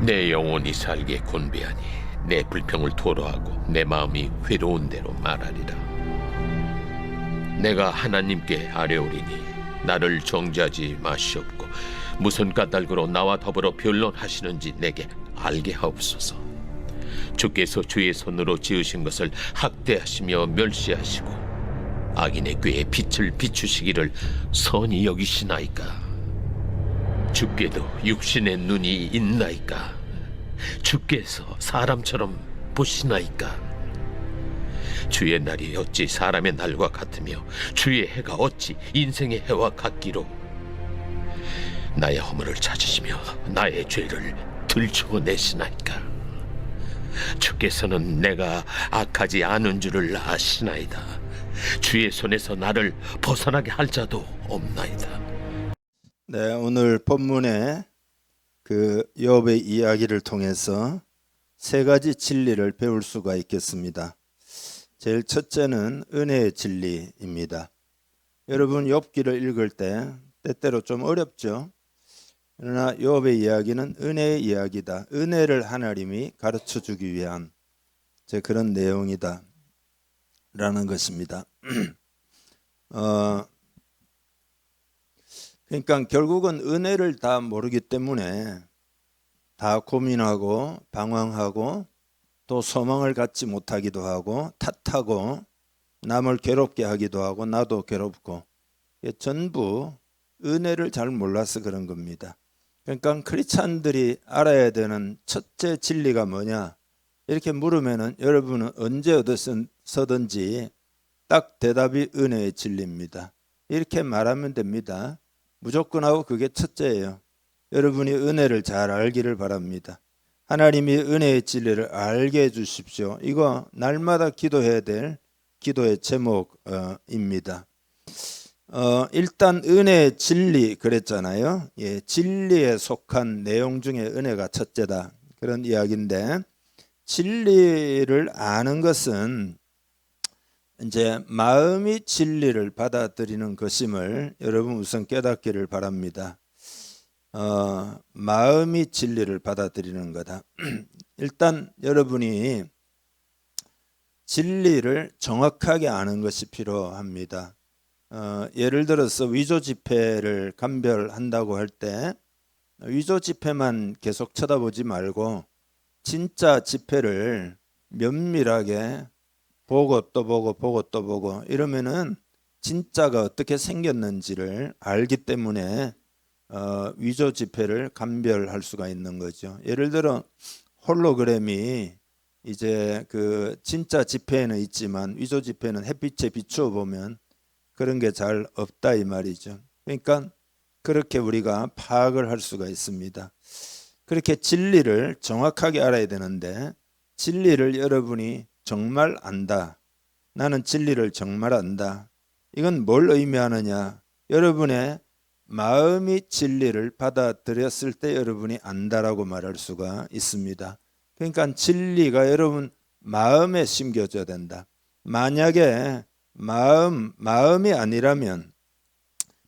내 영혼이 살게 곤배하니 내 불평을 토로하고 내 마음이 회로운 대로 말하리라. 내가 하나님께 아뢰오리니 나를 정죄하지 마시옵고 무슨 까닭으로 나와 더불어 변론하시는지 내게 알게 하옵소서. 주께서 주의 손으로 지으신 것을 학대하시며 멸시하시고 악인의 꾀에 빛을 비추시기를 선히 여기시나이까? 주께도 육신의 눈이 있나이까? 주께서 사람처럼 보시나이까? 주의 날이 어찌 사람의 날과 같으며 주의 해가 어찌 인생의 해와 같기로? 나의 허물을 찾으시며 나의 죄를 들추어내시나이까? 주께서는 내가 악하지 않은 줄을 아시나이다. 주의 손에서 나를 벗어나게 할 자도 없나이다. 네, 오늘 본문의 욥의 이야기를 통해서 세 가지 진리를 배울 수가 있겠습니다. 제일 첫째는 은혜의 진리입니다. 여러분 욥기를 읽을 때 때때로 좀 어렵죠. 그러나 욥의 이야기는 은혜의 이야기다. 은혜를 하나님이 가르쳐주기 위한 그런 내용이다 라는 것입니다. 그러니까 결국은 은혜를 다 모르기 때문에 다 고민하고 방황하고 또 소망을 갖지 못하기도 하고 탓하고 남을 괴롭게 하기도 하고 나도 괴롭고, 전부 은혜를 잘 몰라서 그런 겁니다. 그러니까 크리스찬들이 알아야 되는 첫째 진리가 뭐냐 이렇게 물으면은 여러분은 언제 어디서든지 딱 대답이 은혜의 진리입니다. 이렇게 말하면 됩니다. 무조건 하고 그게 첫째예요. 여러분이 은혜를 잘 알기를 바랍니다. 하나님이 은혜의 진리를 알게 해주십시오. 이거 날마다 기도해야 될 기도의 제목입니다. 일단 은혜의 진리 그랬잖아요. 진리에 속한 내용 중에 은혜가 첫째다 그런 이야기인데, 진리를 아는 것은 이제 마음이 진리를 받아들이는 것임을 여러분 우선 깨닫기를 바랍니다. 마음이 진리를 받아들이는 거다. 일단 여러분이 진리를 정확하게 아는 것이 필요합니다. 예를 들어서 위조 지폐를 감별한다고 할 때 위조 지폐만 계속 쳐다보지 말고 진짜 지폐를 면밀하게 보고 또 보고 보고 또 보고 이러면은 진짜가 어떻게 생겼는지를 알기 때문에 위조 지폐를 감별할 수가 있는 거죠. 예를 들어 홀로그램이 이제 진짜 지폐에는 있지만 위조 지폐는 햇빛에 비추어 보면 그런 게 잘 없다 이 말이죠. 그러니까 그렇게 우리가 파악을 할 수가 있습니다. 그렇게 진리를 정확하게 알아야 되는데, 진리를 여러분이 정말 안다. 나는 진리를 정말 안다. 이건 뭘 의미하느냐? 여러분의 마음이 진리를 받아들였을 때 여러분이 안다라고 말할 수가 있습니다. 그러니까 진리가 여러분 마음에 심겨져야 된다. 만약에 마음이 아니라면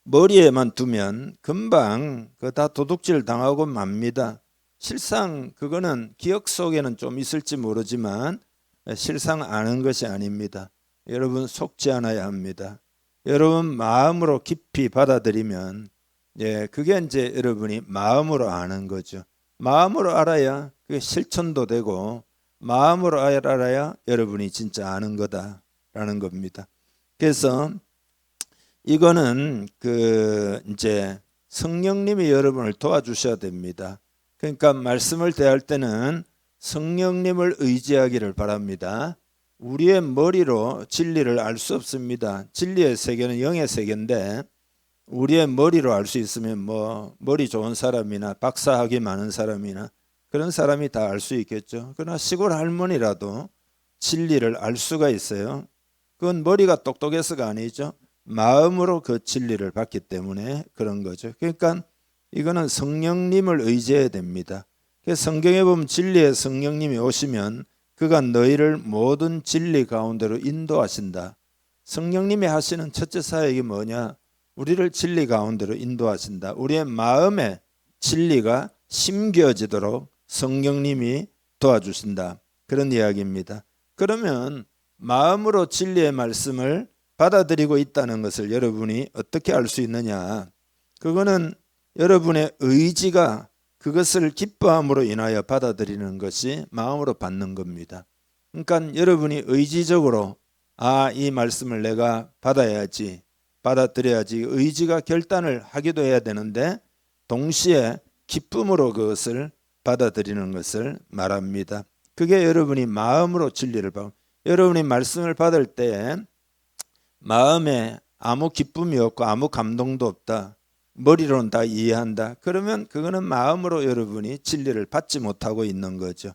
머리에만 두면 금방 다 도둑질 당하고 맙니다. 실상 그거는 기억 속에는 좀 있을지 모르지만 실상 아는 것이 아닙니다. 여러분 속지 않아야 합니다. 여러분 마음으로 깊이 받아들이면 그게 이제 여러분이 마음으로 아는 거죠. 마음으로 알아야 그게 실천도 되고 마음으로 알아야 여러분이 진짜 아는 거다라는 겁니다. 그래서 이거는 이제 성령님이 여러분을 도와주셔야 됩니다. 그러니까 말씀을 대할 때는 성령님을 의지하기를 바랍니다. 우리의 머리로 진리를 알 수 없습니다. 진리의 세계는 영의 세계인데 우리의 머리로 알 수 있으면 머리 좋은 사람이나 박사학위 많은 사람이나 그런 사람이 다 알 수 있겠죠. 그러나 시골 할머니라도 진리를 알 수가 있어요. 그건 머리가 똑똑해서가 아니죠. 마음으로 그 진리를 받기 때문에 그런 거죠. 그러니까 이거는 성령님을 의지해야 됩니다. 그래서 성경에 보면 진리의 성령님이 오시면 그가 너희를 모든 진리 가운데로 인도하신다. 성령님이 하시는 첫째 사역이 뭐냐? 우리를 진리 가운데로 인도하신다. 우리의 마음에 진리가 심겨지도록 성령님이 도와주신다. 그런 이야기입니다. 그러면 마음으로 진리의 말씀을 받아들이고 있다는 것을 여러분이 어떻게 알 수 있느냐? 그거는 여러분의 의지가 그것을 기뻐함으로 인하여 받아들이는 것이 마음으로 받는 겁니다. 그러니까 여러분이 의지적으로 이 말씀을 내가 받아야지, 받아들여야지 의지가 결단을 하기도 해야 되는데 동시에 기쁨으로 그것을 받아들이는 것을 말합니다. 그게 여러분이 마음으로 진리를 받고, 여러분이 말씀을 받을 때 마음에 아무 기쁨이 없고 아무 감동도 없다, 머리로는 다 이해한다, 그러면 그거는 마음으로 여러분이 진리를 받지 못하고 있는 거죠.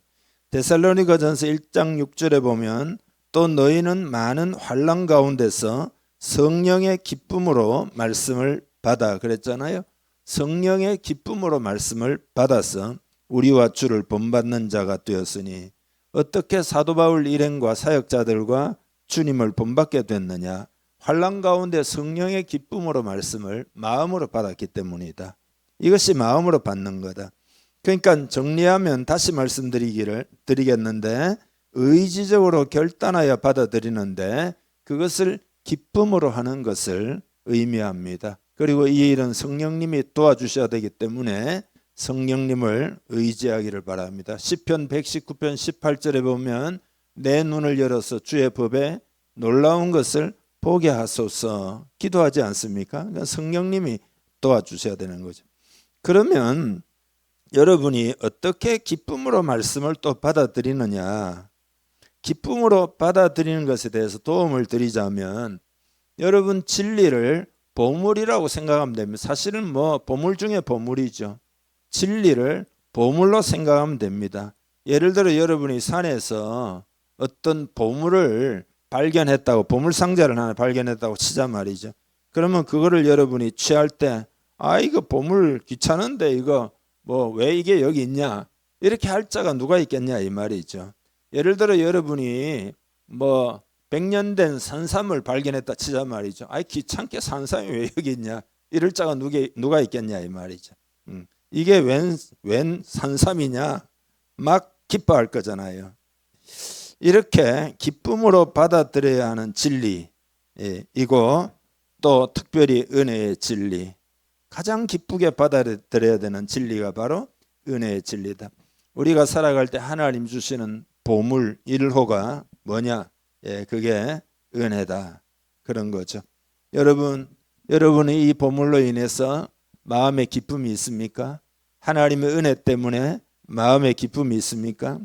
데살로니가전서 1장 6절에 보면 또 너희는 많은 환난 가운데서 성령의 기쁨으로 말씀을 받아 그랬잖아요. 성령의 기쁨으로 말씀을 받아서 우리와 주를 본받는 자가 되었으니 어떻게 사도 바울 일행과 사역자들과 주님을 본받게 됐느냐? 환난 가운데 성령의 기쁨으로 말씀을 마음으로 받았기 때문이다. 이것이 마음으로 받는 거다. 그러니까 정리하면 다시 말씀드리겠는데 의지적으로 결단하여 받아들이는데 그것을 기쁨으로 하는 것을 의미합니다. 그리고 이 일은 성령님이 도와주셔야 되기 때문에 성령님을 의지하기를 바랍니다. 시편 119편 18절에 보면 내 눈을 열어서 주의 법에 놀라운 것을 보게 하소서 기도하지 않습니까? 그러니까 성령님이 도와주셔야 되는 거죠. 그러면 여러분이 어떻게 기쁨으로 말씀을 또 받아들이느냐? 기쁨으로 받아들이는 것에 대해서 도움을 드리자면 여러분 진리를 보물이라고 생각하면 됩니다. 사실은 보물 중에 보물이죠. 진리를 보물로 생각하면 됩니다. 예를 들어 여러분이 산에서 어떤 보물을 발견했다고, 보물상자를 하나 발견했다고 치자 말이죠. 그러면 그거를 여러분이 취할 때 이거 보물 귀찮은데 이거 왜 이게 여기 있냐 이렇게 할 자가 누가 있겠냐 이 말이죠. 예를 들어 여러분이 100년 된 산삼을 발견했다 치자 말이죠. 귀찮게 산삼이 왜 여기 있냐 이럴 자가 누가 있겠냐 이 말이죠. 이게 웬 산삼이냐 막 기뻐할 거잖아요. 이렇게 기쁨으로 받아들여야 하는 진리이고 또 특별히 은혜의 진리, 가장 기쁘게 받아들여야 되는 진리가 바로 은혜의 진리다. 우리가 살아갈 때 하나님 주시는 보물 1호가 뭐냐? 그게 은혜다. 그런 거죠. 여러분이 이 보물로 인해서 마음의 기쁨이 있습니까? 하나님의 은혜 때문에 마음의 기쁨이 있습니까?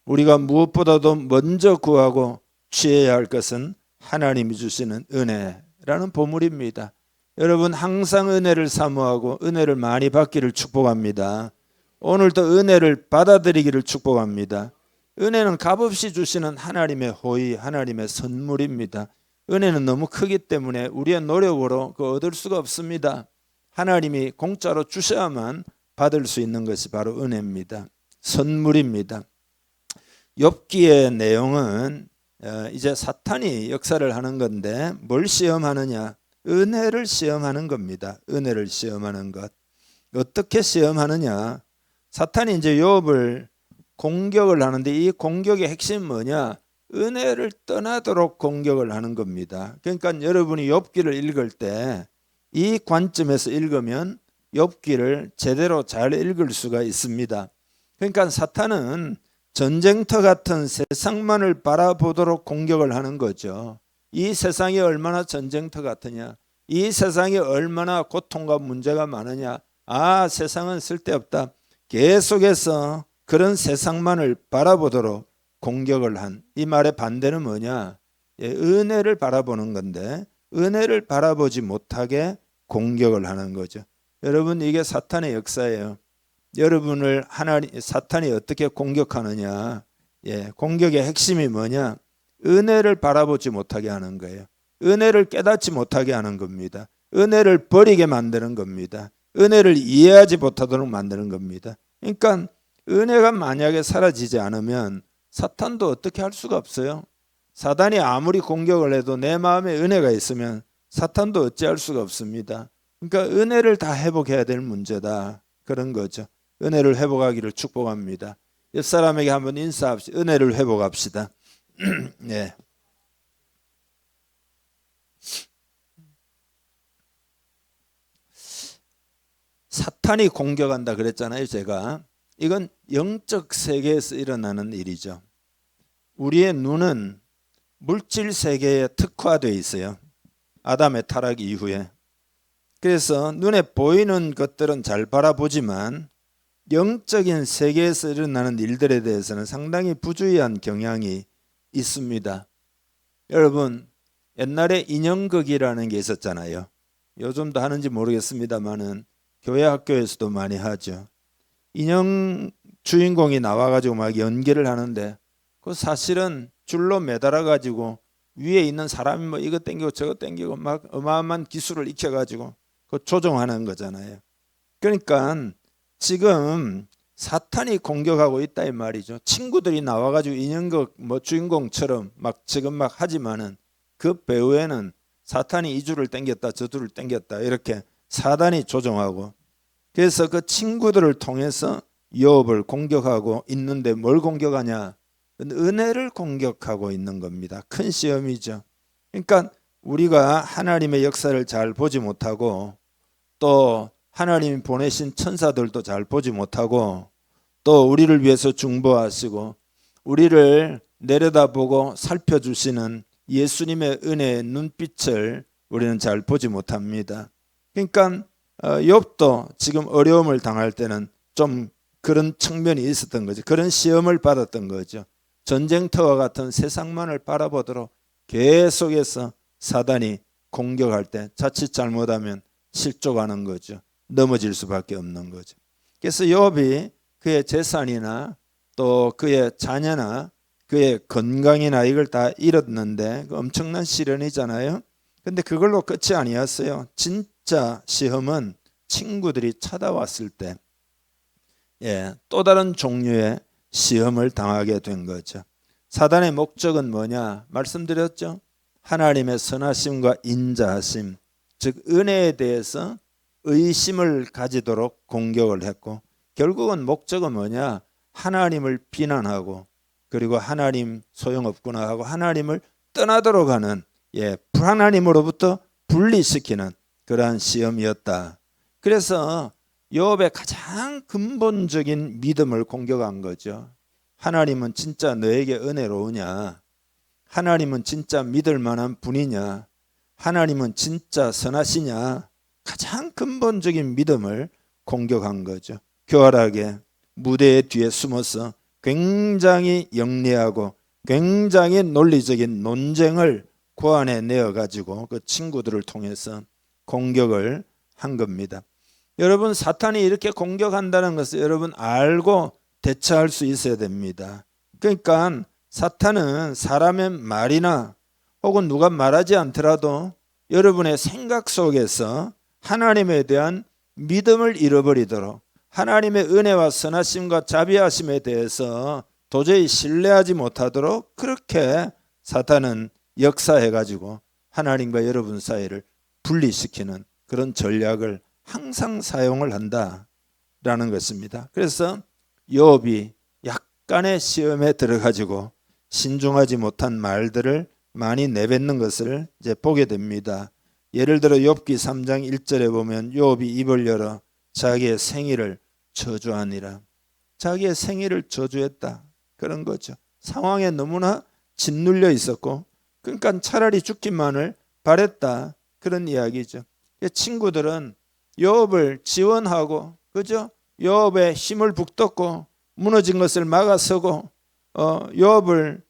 우리가 무엇보다도 먼저 구하고 취해야 할 것은 하나님이 주시는 은혜라는 보물입니다. 여러분 항상 은혜를 사모하고 은혜를 많이 받기를 축복합니다. 오늘도 은혜를 받아들이기를 축복합니다. 은혜는 값없이 주시는 하나님의 호의, 하나님의 선물입니다. 은혜는 너무 크기 때문에 우리의 노력으로 얻을 수가 없습니다. 하나님이 공짜로 주셔야만 받을 수 있는 것이 바로 은혜입니다. 선물입니다. 욥기의 내용은 이제 사탄이 역사를 하는 건데 뭘 시험하느냐? 은혜를 시험하는 겁니다. 은혜를 시험하는 것. 어떻게 시험하느냐? 사탄이 이제 욥을 공격을 하는데 이 공격의 핵심은 뭐냐? 은혜를 떠나도록 공격을 하는 겁니다. 그러니까 여러분이 욥기를 읽을 때 이 관점에서 읽으면 욥기를 제대로 잘 읽을 수가 있습니다. 그러니까 사탄은 전쟁터 같은 세상만을 바라보도록 공격을 하는 거죠. 이 세상이 얼마나 전쟁터 같으냐, 이 세상이 얼마나 고통과 문제가 많으냐, 세상은 쓸데없다, 계속해서 그런 세상만을 바라보도록 공격을 한 이 말의 반대는 뭐냐? 은혜를 바라보는 건데 은혜를 바라보지 못하게 공격을 하는 거죠. 여러분 이게 사탄의 역사예요. 여러분을 사탄이 어떻게 공격하느냐? 공격의 핵심이 뭐냐? 은혜를 바라보지 못하게 하는 거예요. 은혜를 깨닫지 못하게 하는 겁니다. 은혜를 버리게 만드는 겁니다. 은혜를 이해하지 못하도록 만드는 겁니다. 그러니까 은혜가 만약에 사라지지 않으면 사탄도 어떻게 할 수가 없어요. 사단이 아무리 공격을 해도 내 마음에 은혜가 있으면 사탄도 어찌할 수가 없습니다. 그러니까 은혜를 다 회복해야 될 문제다. 그런 거죠. 은혜를 회복하기를 축복합니다. 옆 사람에게 한번 인사합시다. 은혜를 회복합시다. 네. 사탄이 공격한다 그랬잖아요. 제가 이건 영적 세계에서 일어나는 일이죠. 우리의 눈은 물질 세계에 특화되어 있어요. 아담의 타락 이후에. 그래서 눈에 보이는 것들은 잘 바라보지만 영적인 세계에서 일어나는 일들에 대해서는 상당히 부주의한 경향이 있습니다. 여러분, 옛날에 인형극이라는 게 있었잖아요. 요즘도 하는지 모르겠습니다만은 교회 학교에서도 많이 하죠. 인형 주인공이 나와가지고 막 연기를 하는데 그 사실은 줄로 매달아 가지고 위에 있는 사람이 뭐 이거 땡기고 저거 땡기고 막 어마어마한 기술을 익혀가지고 그 조종하는 거잖아요. 그러니까 지금 사탄이 공격하고 있다 이 말이죠. 친구들이 나와가지고 인형극 뭐 주인공처럼 막 지금 막 하지만은 그 배우에는 사탄이 이 줄을 땡겼다 저 줄을 땡겼다 이렇게 사단이 조종하고, 그래서 그 친구들을 통해서 욥을 공격하고 있는데 뭘 공격하냐? 은혜를 공격하고 있는 겁니다. 큰 시험이죠. 그러니까 우리가 하나님의 역사를 잘 보지 못하고 또 하나님이 보내신 천사들도 잘 보지 못하고 또 우리를 위해서 중보하시고 우리를 내려다보고 살펴주시는 예수님의 은혜의 눈빛을 우리는 잘 보지 못합니다. 그러니까 욥도 지금 어려움을 당할 때는 좀 그런 측면이 있었던 거죠. 그런 시험을 받았던 거죠. 전쟁터와 같은 세상만을 바라보도록 계속해서 사단이 공격할 때 자칫 잘못하면 실족하는 거죠. 넘어질 수밖에 없는 거죠. 그래서 욥이 그의 재산이나 또 그의 자녀나 그의 건강이나 이걸 다 잃었는데 그 엄청난 시련이잖아요. 근데 그걸로 끝이 아니었어요. 진짜 시험은 친구들이 찾아왔을 때 또 다른 종류의 시험을 당하게 된 거죠. 사단의 목적은 뭐냐? 말씀드렸죠. 하나님의 선하심과 인자하심, 즉 은혜에 대해서 의심을 가지도록 공격을 했고, 결국은 목적은 뭐냐? 하나님을 비난하고 그리고 하나님 소용없구나 하고 하나님을 떠나도록 하는 불하나님으로부터 분리시키는 그러한 시험이었다. 그래서 욥의 가장 근본적인 믿음을 공격한 거죠. 하나님은 진짜 너에게 은혜로우냐? 하나님은 진짜 믿을 만한 분이냐? 하나님은 진짜 선하시냐? 가장 근본적인 믿음을 공격한 거죠. 교활하게 무대의 뒤에 숨어서 굉장히 영리하고 굉장히 논리적인 논쟁을 고안해 내어 가지고 그 친구들을 통해서 공격을 한 겁니다. 여러분, 사탄이 이렇게 공격한다는 것을 여러분 알고 대처할 수 있어야 됩니다. 그러니까 사탄은 사람의 말이나 혹은 누가 말하지 않더라도 여러분의 생각 속에서 하나님에 대한 믿음을 잃어버리도록, 하나님의 은혜와 선하심과 자비하심에 대해서 도저히 신뢰하지 못하도록 그렇게 사탄은 역사해가지고 하나님과 여러분 사이를 분리시키는 그런 전략을 항상 사용을 한다라는 것입니다. 그래서 욥이 약간의 시험에 들어가지고 신중하지 못한 말들을 많이 내뱉는 것을 이제 보게 됩니다. 예를 들어 욥기 3장 1절에 보면 욥이 입을 열어 자기의 생일을 저주하니라. 자기의 생일을 저주했다. 그런 거죠. 상황에 너무나 짓눌려 있었고 그러니까 차라리 죽기만을 바랬다. 그런 이야기죠. 친구들은 욥을 지원하고 그죠? 욥의 힘을 북돋고 무너진 것을 막아서고 욥을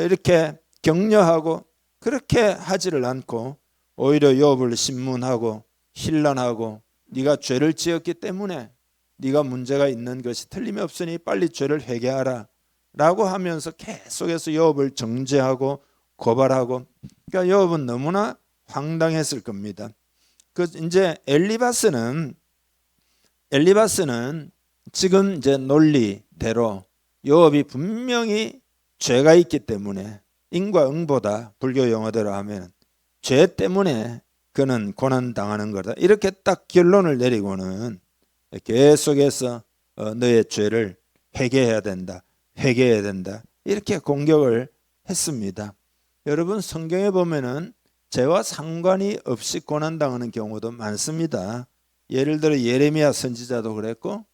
이렇게 격려하고 그렇게 하지를 않고 오히려 욥을 신문하고 힐난하고 네가 죄를 지었기 때문에 네가 문제가 있는 것이 틀림없으니 빨리 죄를 회개하라 라고 하면서 계속해서 욥을 정죄하고 고발하고, 그러니까 욥은 너무나 황당했을 겁니다. 그 이제 엘리바스는 지금 이제 논리대로 욥이 분명히 죄가 있기 때문에 인과응보다 불교 용어대로 하면 죄 때문에 그는 고난 당하는 거다. 이렇게 딱 결론을 내리고는 계속해서 너의 죄를 회개해야 된다. 회개해야 된다. 이렇게 공격을 했습니다. 여러분 성경에 보면은 죄와 상관이 없이 고난당하는 경우도 많습니다. 예를 들어 예레미야 선지자도 그랬고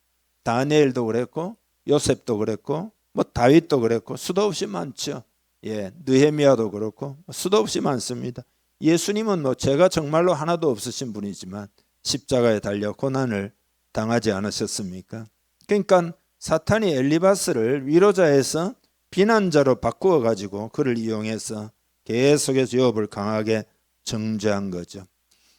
다니엘도 그랬고 요셉도 그랬고 뭐 다윗도 그랬고 수도 없이 많죠. 느헤미야도 그렇고 수도 없이 많습니다. 예수님은 뭐 죄가 정말로 하나도 없으신 분이지만 십자가에 달려 고난을 당하지 않으셨습니까? 그러니까 사탄이 엘리바스를 위로자에서 비난자로 바꾸어 가지고 그를 이용해서 계속해서 욥을 강하게 정죄한 거죠.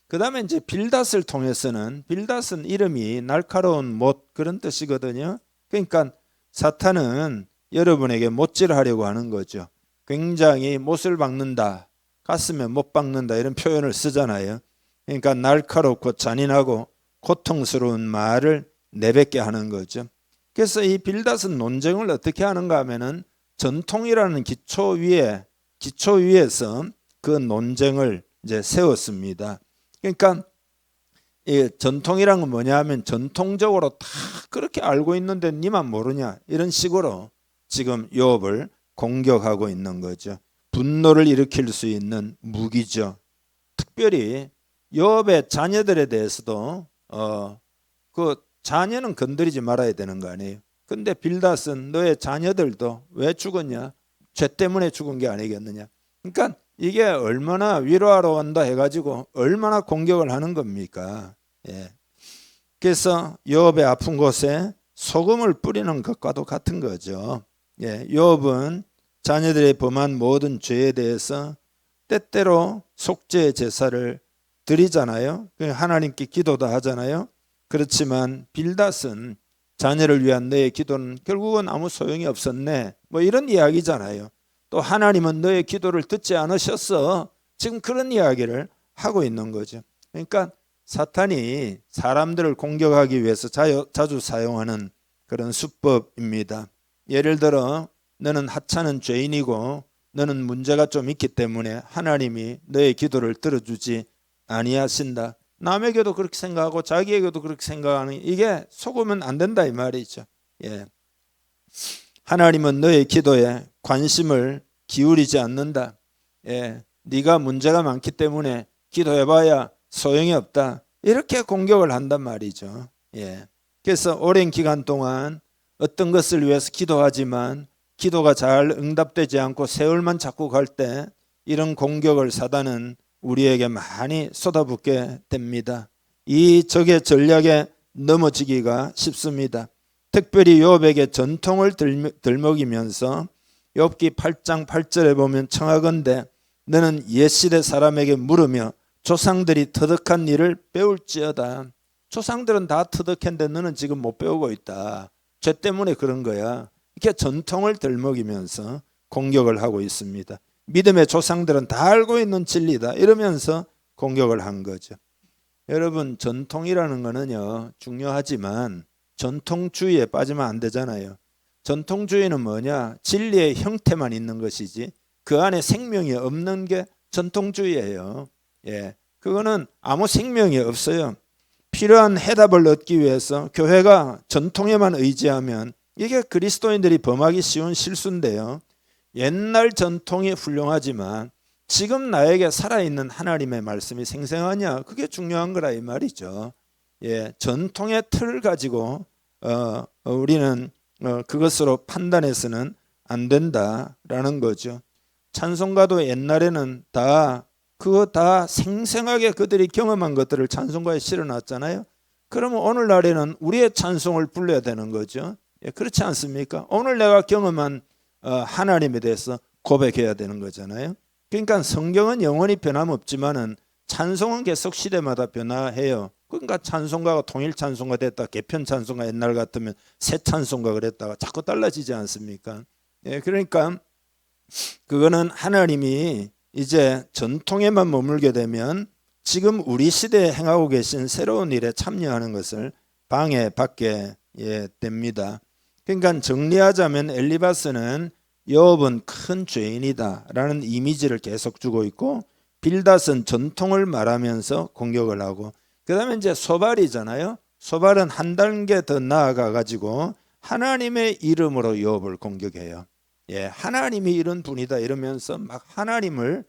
그 다음에 이제 빌닷을 통해서는, 빌닷은 이름이 날카로운 못 그런 뜻이거든요. 그러니까 사탄은 여러분에게 못질하려고 하는 거죠. 굉장히 못을 박는다, 가슴에 못 박는다 이런 표현을 쓰잖아요. 그러니까 날카롭고 잔인하고 고통스러운 말을 내뱉게 하는 거죠. 그래서 이 빌닷은 논쟁을 어떻게 하는가 하면은 전통이라는 기초 위에서 그 논쟁을 이제 세웠습니다. 그러니까 이 전통이란 건 뭐냐 하면 전통적으로 다 그렇게 알고 있는데 니만 모르냐 이런 식으로 지금 욥을 공격하고 있는 거죠. 분노를 일으킬 수 있는 무기죠. 특별히 욥의 자녀들에 대해서도 그 자녀는 건드리지 말아야 되는 거 아니에요. 근데 빌닷은 너의 자녀들도 왜 죽었냐? 죄 때문에 죽은 게 아니겠느냐? 그러니까 이게 얼마나 위로하러 온다 해가지고 얼마나 공격을 하는 겁니까? 그래서 욥의 아픈 곳에 소금을 뿌리는 것과도 같은 거죠. 욥은 자녀들이 범한 모든 죄에 대해서 때때로 속죄 제사를 드리잖아요. 하나님께 기도도 하잖아요. 그렇지만 빌닷은 자녀를 위한 너의 기도는 결국은 아무 소용이 없었네, 뭐 이런 이야기잖아요. 또 하나님은 너의 기도를 듣지 않으셨어, 지금 그런 이야기를 하고 있는 거죠. 그러니까 사탄이 사람들을 공격하기 위해서 자주 사용하는 그런 수법입니다. 예를 들어 너는 하찮은 죄인이고 너는 문제가 좀 있기 때문에 하나님이 너의 기도를 들어주지 아니하신다. 남에게도 그렇게 생각하고 자기에게도 그렇게 생각하는, 이게 속으면 안 된다 이 말이죠. 하나님은 너의 기도에 관심을 기울이지 않는다. 네가 문제가 많기 때문에 기도해봐야 소용이 없다. 이렇게 공격을 한단 말이죠. 그래서 오랜 기간 동안 어떤 것을 위해서 기도하지만 기도가 잘 응답되지 않고 세월만 자꾸 갈 때 이런 공격을 사단은 우리에게 많이 쏟아붓게 됩니다. 이 적의 전략에 넘어지기가 쉽습니다. 특별히 욥에게 전통을 들먹이면서 욥기 8장 8절에 보면 청하건대 너는 옛시대 사람에게 물으며 조상들이 터득한 일을 배울지어다. 조상들은 다 터득했는데 너는 지금 못 배우고 있다. 죄 때문에 그런 거야. 이렇게 전통을 들먹이면서 공격을 하고 있습니다. 믿음의 조상들은 다 알고 있는 진리다 이러면서 공격을 한 거죠. 여러분 전통이라는 거는요 중요하지만 전통주의에 빠지면 안 되잖아요. 전통주의는 뭐냐? 진리의 형태만 있는 것이지 그 안에 생명이 없는 게 전통주의예요. 그거는 아무 생명이 없어요. 필요한 해답을 얻기 위해서 교회가 전통에만 의지하면 이게 그리스도인들이 범하기 쉬운 실수인데요. 옛날 전통이 훌륭하지만 지금 나에게 살아있는 하나님의 말씀이 생생하냐, 그게 중요한 거라 이 말이죠. 전통의 틀을 가지고 우리는 그것으로 판단해서는 안 된다라는 거죠. 찬송가도 옛날에는 그거 다 생생하게 그들이 경험한 것들을 찬송가에 실어놨잖아요. 그러면 오늘날에는 우리의 찬송을 불러야 되는 거죠. 그렇지 않습니까? 오늘 내가 경험한 하나님에 대해서 고백해야 되는 거잖아요. 그러니까 성경은 영원히 변함없지만은 찬송은 계속 시대마다 변화해요. 그러니까 찬송가가 통일 찬송가 됐다, 개편 찬송가 옛날 같으면 새 찬송가 그랬다가 자꾸 달라지지 않습니까? 그러니까 그거는 하나님이 이제 전통에만 머물게 되면 지금 우리 시대에 행하고 계신 새로운 일에 참여하는 것을 방해받게 됩니다. 그러니까 정리하자면 엘리바스는 욥은 큰 죄인이다라는 이미지를 계속 주고 있고 빌닷은 전통을 말하면서 공격을 하고, 그 다음에 이제 소발이잖아요. 소발은 한 단계 더 나아가 가지고 하나님의 이름으로 욥을 공격해요. 예, 하나님이 이런 분이다 이러면서 막 하나님을,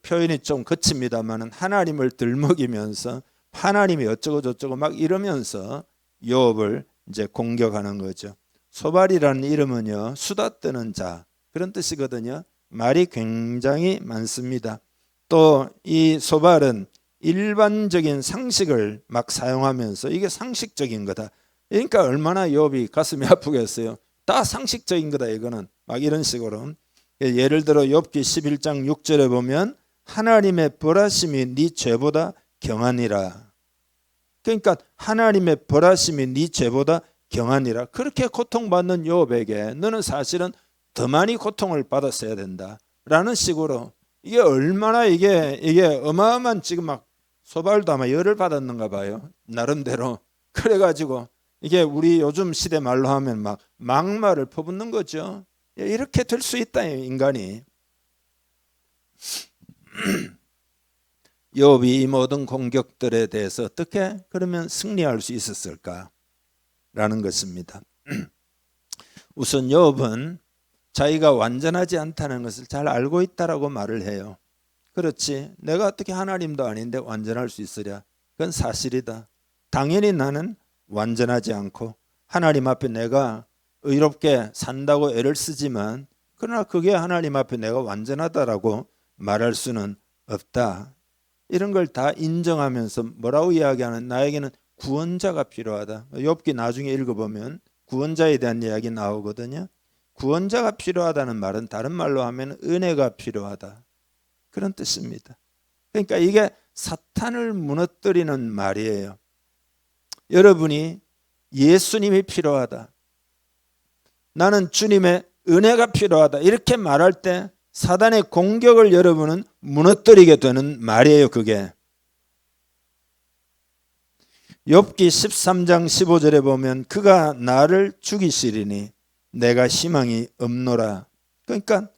표현이 좀 거칩니다만은 하나님을 들먹이면서 하나님이 어쩌고 저쩌고 막 이러면서 욥을 이제 공격하는 거죠. 소발이라는 이름은요, 수다 떠는 자 그런 뜻이거든요. 말이 굉장히 많습니다. 또 이 소발은 일반적인 상식을 막 사용하면서 이게 상식적인 거다. 그러니까 얼마나 욥이 가슴이 아프겠어요. 다 상식적인 거다 이거는. 막 이런 식으로. 예를 들어 욥기 11장 6절에 보면 하나님의 벌하심이 네 죄보다 경하니라. 그러니까 하나님의 벌하심이 네 죄보다 경하니라. 그렇게 고통받는 욥에게 너는 사실은 더 많이 고통을 받았어야 된다 라는 식으로. 이게 얼마나 이게 어마어마한, 지금 막 소발도 아마 열을 받았는가 봐요 나름대로. 그래가지고 이게 우리 요즘 시대 말로 하면 막 막말을 퍼붓는 거죠. 이렇게 될 수 있다 인간이. 욥이 이 모든 공격들에 대해서 어떻게 그러면 승리할 수 있었을까 라는 것입니다. 우선 욥은 자기가 완전하지 않다는 것을 잘 알고 있다라고 말을 해요. 그렇지, 내가 어떻게 하나님도 아닌데 완전할 수 있으랴. 그건 사실이다. 당연히 나는 완전하지 않고 하나님 앞에 내가 의롭게 산다고 애를 쓰지만, 그러나 그게 하나님 앞에 내가 완전하다라고 말할 수는 없다. 이런 걸 다 인정하면서 뭐라고 이야기하는, 나에게는 구원자가 필요하다. 욥기 나중에 읽어보면 구원자에 대한 이야기 나오거든요. 구원자가 필요하다는 말은 다른 말로 하면 은혜가 필요하다 그런 뜻입니다. 그러니까 이게 사탄을 무너뜨리는 말이에요. 여러분이 예수님이 필요하다, 나는 주님의 은혜가 필요하다 이렇게 말할 때 사단의 공격을 여러분은 무너뜨리게 되는 말이에요. 그게 욥기 13장 15절에 보면 그가 나를 죽이시리니 내가 희망이 없노라. 그러니까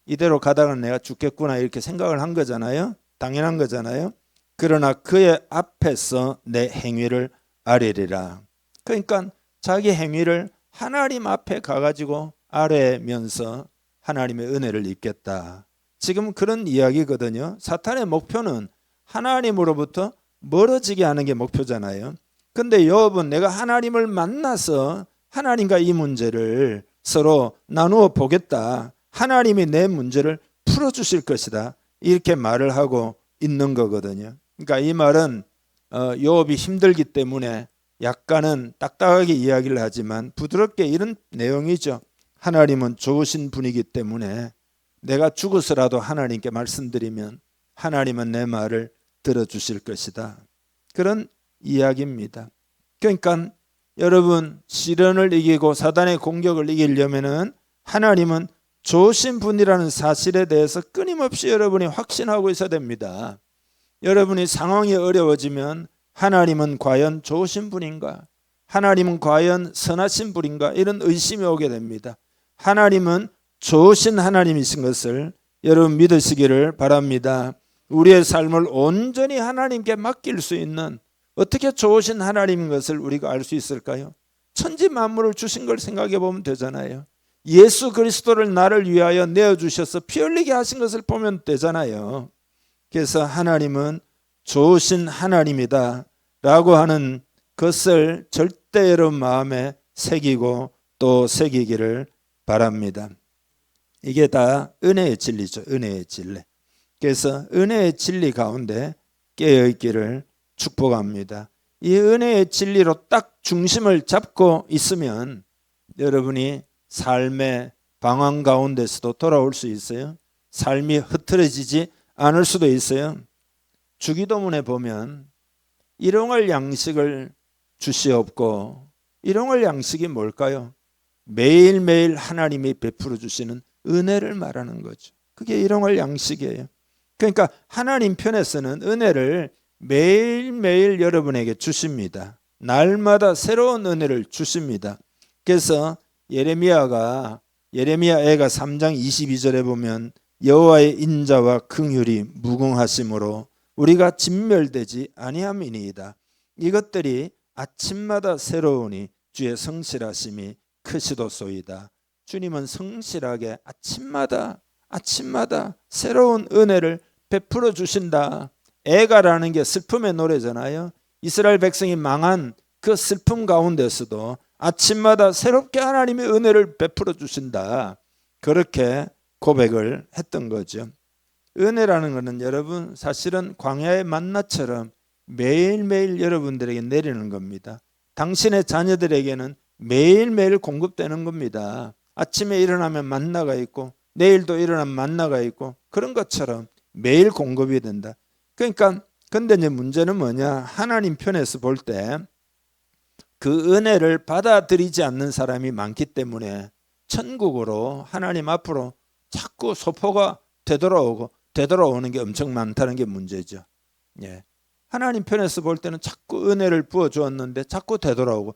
이대로 가다가 내가 죽겠구나 이렇게 생각을 한 거잖아요. 당연한 거잖아요. 그러나 그의 앞에서 내 행위를 아뢰리라. 그러니까 자기 행위를 하나님 앞에 가가지고 아뢰면서 하나님의 은혜를 입겠다. 지금 그런 이야기거든요. 사탄의 목표는 하나님으로부터 멀어지게 하는 게 목표잖아요. 근데 욥은 내가 하나님을 만나서 하나님과 이 문제를 서로 나누어 보겠다, 하나님이 내 문제를 풀어주실 것이다 이렇게 말을 하고 있는 거거든요. 그러니까 이 말은 욥이 힘들기 때문에 약간은 딱딱하게 이야기를 하지만 부드럽게 이런 내용이죠. 하나님은 좋으신 분이기 때문에 내가 죽어서라도 하나님께 말씀드리면 하나님은 내 말을 들어주실 것이다 그런 이야기입니다. 그러니까 여러분, 시련을 이기고 사단의 공격을 이기려면은 하나님은 좋으신 분이라는 사실에 대해서 끊임없이 여러분이 확신하고 있어야 됩니다. 여러분이 상황이 어려워지면 하나님은 과연 좋으신 분인가? 하나님은 과연 선하신 분인가? 이런 의심이 오게 됩니다. 하나님은 좋으신 하나님이신 것을 여러분 믿으시기를 바랍니다. 우리의 삶을 온전히 하나님께 맡길 수 있는 어떻게 좋으신 하나님인 것을 우리가 알 수 있을까요? 천지 만물을 주신 걸 생각해 보면 되잖아요. 예수 그리스도를 나를 위하여 내어주셔서 피 흘리게 하신 것을 보면 되잖아요. 그래서 하나님은 좋으신 하나님이다 라고 하는 것을 절대 여러분 마음에 새기고 또 새기기를 바랍니다. 이게 다 은혜의 진리죠. 은혜의 진리. 그래서 은혜의 진리 가운데 깨어있기를 축복합니다. 이 은혜의 진리로 딱 중심을 잡고 있으면 여러분이 삶의 방황 가운데서도 돌아올 수 있어요. 삶이 흐트러지지 않을 수도 있어요. 주기도문에 보면 일용할 양식을 주시옵고, 일용할 양식이 뭘까요? 매일매일 하나님이 베풀어 주시는 은혜를 말하는 거죠. 그게 일용할 양식이에요. 그러니까 하나님 편에서는 은혜를 매일매일 여러분에게 주십니다. 날마다 새로운 은혜를 주십니다. 그래서 예레미야 애가 3장 22절에 보면 여호와의 인자와 긍휼이 무궁하심으로 우리가 진멸되지 아니함이니이다. 이것들이 아침마다 새로우니 주의 성실하심이 크시도소이다. 주님은 성실하게 아침마다 새로운 은혜를 베풀어 주신다. 애가라는 게 슬픔의 노래잖아요. 이스라엘 백성이 망한 그 슬픔 가운데서도 아침마다 새롭게 하나님의 은혜를 베풀어 주신다. 그렇게 고백을 했던 거죠. 은혜라는 것은 여러분 사실은 광야의 만나처럼 매일매일 여러분들에게 내리는 겁니다. 당신의 자녀들에게는 매일매일 공급되는 겁니다. 아침에 일어나면 만나가 있고 내일도 일어나면 만나가 있고 그런 것처럼 매일 공급이 된다. 그러니까 근데 이제 문제는 뭐냐? 하나님 편에서 볼 때 그 은혜를 받아들이지 않는 사람이 많기 때문에 천국으로 하나님 앞으로 자꾸 소포가 되돌아오는 게 엄청 많다는 게 문제죠. 예. 하나님 편에서 볼 때는 자꾸 은혜를 부어 주었는데 자꾸 되돌아오고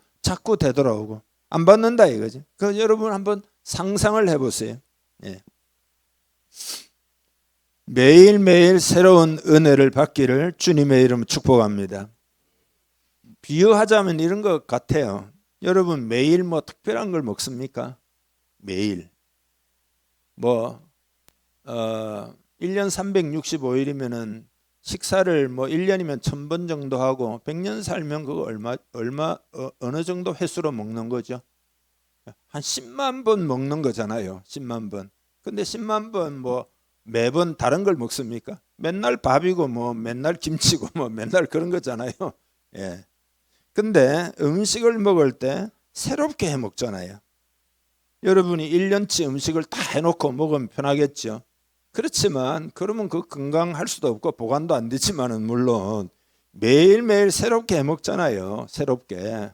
안 받는다 이거지. 그 여러분 한번 상상을 해보세요. 예. 매일매일 새로운 은혜를 받기를 주님의 이름으로 축복합니다. 비유하자면 이런 것 같아요. 여러분 매일 뭐 특별한 걸 먹습니까? 매일 1년 365일이면은 식사를 1년이면 1000번 정도 하고 100년 살면 그거 어느 정도 횟수로 먹는 거죠? 한 10만 번 먹는 거잖아요. 10만 번. 근데 10만 번 매번 다른 걸 먹습니까? 맨날 밥이고 맨날 김치고 맨날 그런 거잖아요. 예. 근데 음식을 먹을 때 새롭게 해 먹잖아요. 여러분이 1년치 음식을 다 해놓고 먹으면 편하겠죠. 그렇지만 그러면 그 건강할 수도 없고 보관도 안 되지만은 물론 매일매일 새롭게 해 먹잖아요. 새롭게.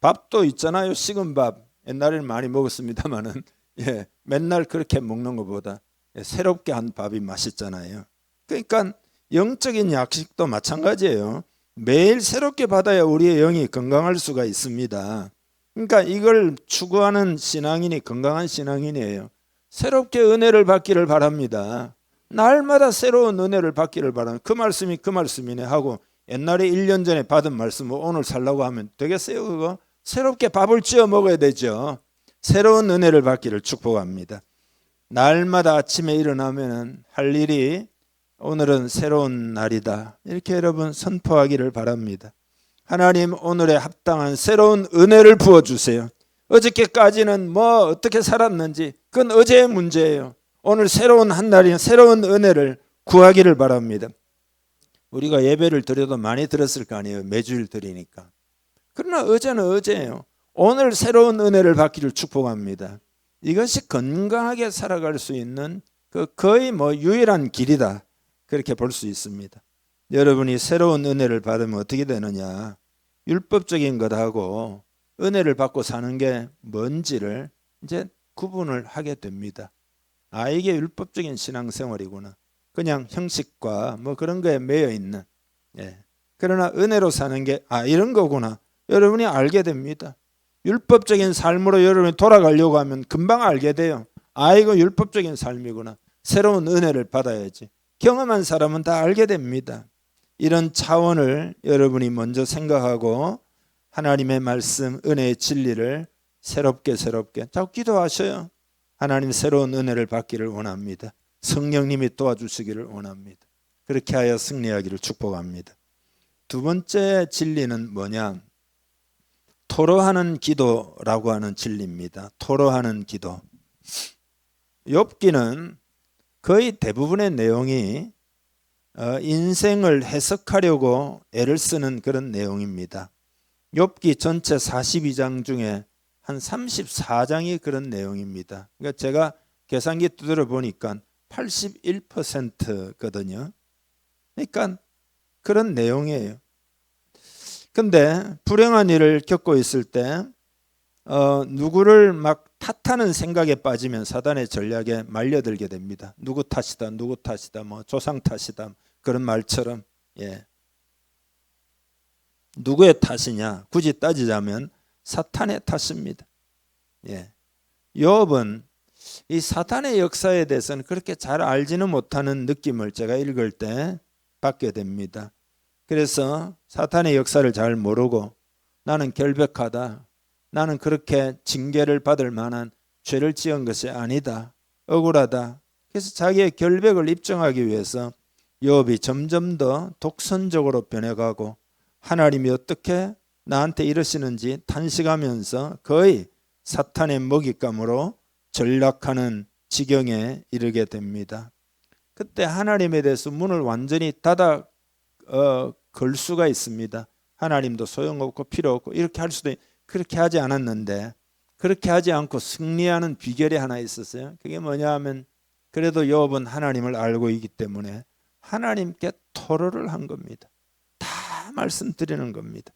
밥도 있잖아요. 식은 밥. 옛날에는 많이 먹었습니다만은 예, 맨날 그렇게 먹는 것보다 새롭게 한 밥이 맛있잖아요. 그러니까 영적인 약식도 마찬가지예요. 매일 새롭게 받아야 우리의 영이 건강할 수가 있습니다. 그러니까 이걸 추구하는 신앙인이 건강한 신앙인이에요. 새롭게 은혜를 받기를 바랍니다. 날마다 새로운 은혜를 받기를 바랍니다. 그 말씀이 그 말씀이네 하고 옛날에 1년 전에 받은 말씀을 오늘 살라고 하면 되겠어요? 그거? 새롭게 밥을 지어 먹어야 되죠. 새로운 은혜를 받기를 축복합니다. 날마다 아침에 일어나면 할 일이 오늘은 새로운 날이다. 이렇게 여러분 선포하기를 바랍니다. 하나님 오늘에 합당한 새로운 은혜를 부어주세요. 어저께까지는 어떻게 살았는지 그건 어제의 문제예요. 오늘 새로운 한 날이 새로운 은혜를 구하기를 바랍니다. 우리가 예배를 드려도 많이 들었을 거 아니에요. 매주일 드리니까. 그러나 어제는 어제예요. 오늘 새로운 은혜를 받기를 축복합니다. 이것이 건강하게 살아갈 수 있는 거의 유일한 길이다. 그렇게 볼 수 있습니다. 여러분이 새로운 은혜를 받으면 어떻게 되느냐? 율법적인 것하고 은혜를 받고 사는 게 뭔지를 이제 구분을 하게 됩니다. 이게 율법적인 신앙생활이구나. 그냥 형식과 그런 거에 매여 있는. 예. 그러나 은혜로 사는 게 이런 거구나. 여러분이 알게 됩니다. 율법적인 삶으로 여러분이 돌아가려고 하면 금방 알게 돼요. 이거 율법적인 삶이구나. 새로운 은혜를 받아야지. 경험한 사람은 다 알게 됩니다. 이런 차원을 여러분이 먼저 생각하고 하나님의 말씀, 은혜의 진리를 새롭게 자꾸 기도하셔요. 하나님 새로운 은혜를 받기를 원합니다. 성령님이 도와주시기를 원합니다. 그렇게 하여 승리하기를 축복합니다. 두 번째 진리는 뭐냐? 토로하는 기도라고 하는 진리입니다. 토로하는 기도. 욥기는 거의 대부분의 내용이 인생을 해석하려고 애를 쓰는 그런 내용입니다. 욥기 전체 42장 중에 한 34장이 그런 내용입니다. 그러니까 제가 계산기 두드려 보니까 81%거든요. 그러니까 그런 내용이에요. 근데 불행한 일을 겪고 있을 때 누구를 막 탓하는 생각에 빠지면 사단의 전략에 말려들게 됩니다. 누구 탓이다, 조상 탓이다 그런 말처럼. 예. 누구의 탓이냐? 굳이 따지자면 사탄의 탓입니다. 예. 욥은 이 사탄의 역사에 대해서는 그렇게 잘 알지는 못하는 느낌을 제가 읽을 때 받게 됩니다. 그래서 사탄의 역사를 잘 모르고 나는 결백하다. 나는 그렇게 징계를 받을 만한 죄를 지은 것이 아니다. 억울하다. 그래서 자기의 결백을 입증하기 위해서 욥이 점점 더 독선적으로 변해가고 하나님이 어떻게 나한테 이러시는지 탄식하면서 거의 사탄의 먹잇감으로 전락하는 지경에 이르게 됩니다. 그때 하나님에 대해서 문을 완전히 닫아 걸 수가 있습니다. 하나님도 소용없고 필요 없고 이렇게 할 수도 그렇게 하지 않았는데 그렇게 하지 않고 승리하는 비결이 하나 있었어요. 그게 뭐냐 하면 그래도 욥은 하나님을 알고 있기 때문에 하나님께 토로를 한 겁니다. 다 말씀드리는 겁니다.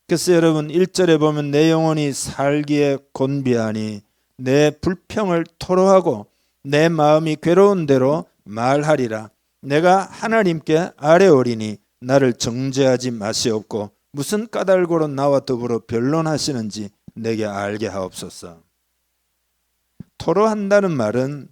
그래서 여러분 1절에 보면 내 영혼이 살기에 곤비하니 내 불평을 토로하고 내 마음이 괴로운 대로 말하리라. 내가 하나님께 아뢰오리니 나를 정죄하지 마시옵고 무슨 까닭으로 나와 더불어 변론하시는지 내게 알게 하옵소서. 토로한다는 말은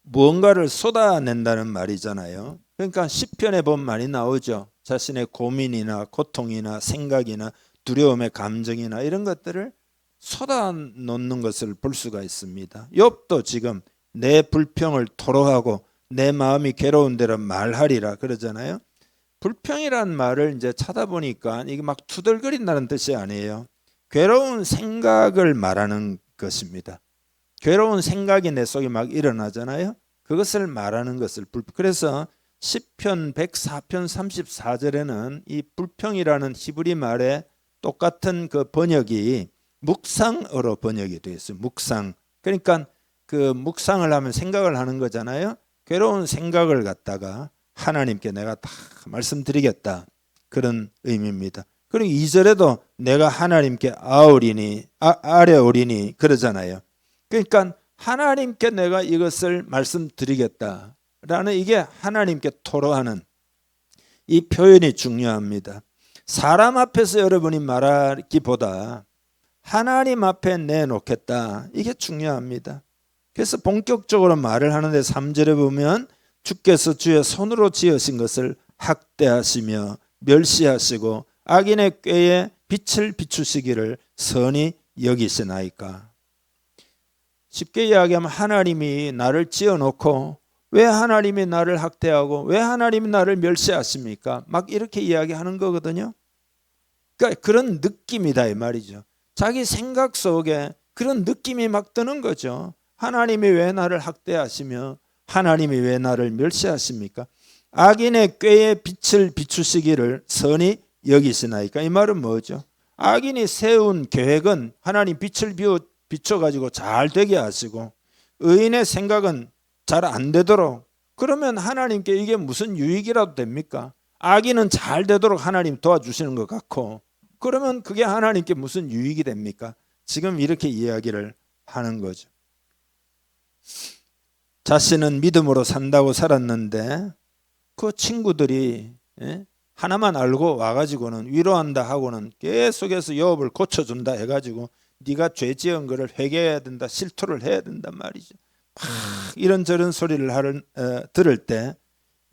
무언가를 쏟아낸다는 말이잖아요. 그러니까 시편에 보면 많이 나오죠. 자신의 고민이나 고통이나 생각이나 두려움의 감정이나 이런 것들을 쏟아놓는 것을 볼 수가 있습니다. 욥도 지금 내 불평을 토로하고 내 마음이 괴로운 대로 말하리라 그러잖아요. 불평이란 말을 이제 찾아보니까 이게 막 투덜거린다는 뜻이 아니에요. 괴로운 생각을 말하는 것입니다. 괴로운 생각이 내 속에 막 일어나잖아요. 그것을 말하는 것을 그래서 시편 104편 34절에는 이 불평이라는 히브리 말에 똑같은 그 번역이 묵상어로 번역이 되어 있어요. 묵상. 그러니까 그 묵상을 하면 생각을 하는 거잖아요. 괴로운 생각을 갖다가 하나님께 내가 다 말씀드리겠다. 그런 의미입니다. 그리고 2절에도 내가 하나님께 아뢰오리니 그러잖아요. 그러니까 하나님께 내가 이것을 말씀드리겠다라는 이게 하나님께 토로하는 이 표현이 중요합니다. 사람 앞에서 여러분이 말하기보다 하나님 앞에 내놓겠다. 이게 중요합니다. 그래서 본격적으로 말을 하는데 3절에 보면 주께서 주의 손으로 지으신 것을 학대하시며 멸시하시고 악인의 꾀에 빛을 비추시기를 선히 여기시나이까. 쉽게 이야기하면 하나님이 나를 지어놓고 왜 하나님이 나를 학대하고 왜 하나님이 나를 멸시하십니까? 막 이렇게 이야기하는 거거든요. 그러니까 그런 느낌이다 이 말이죠. 자기 생각 속에 그런 느낌이 막 드는 거죠. 하나님이 왜 나를 학대하시며 하나님이 왜 나를 멸시하십니까? 악인의 꾀에 빛을 비추시기를 선히 여기시나이까. 이 말은 뭐죠? 악인이 세운 계획은 하나님 빛을 비춰가지고 잘 되게 하시고 의인의 생각은 잘 안 되도록, 그러면 하나님께 이게 무슨 유익이라도 됩니까? 악인은 잘 되도록 하나님 도와주시는 것 같고 그러면 그게 하나님께 무슨 유익이 됩니까? 지금 이렇게 이야기를 하는 거죠. 자신은 믿음으로 산다고 살았는데 그 친구들이 하나만 알고 와가지고는 위로한다 하고는 계속해서 욥을 고쳐준다 해가지고 네가 죄 지은 거를 회개해야 된다, 실토를 해야 된단 말이죠. 막 이런저런 소리를 들을 때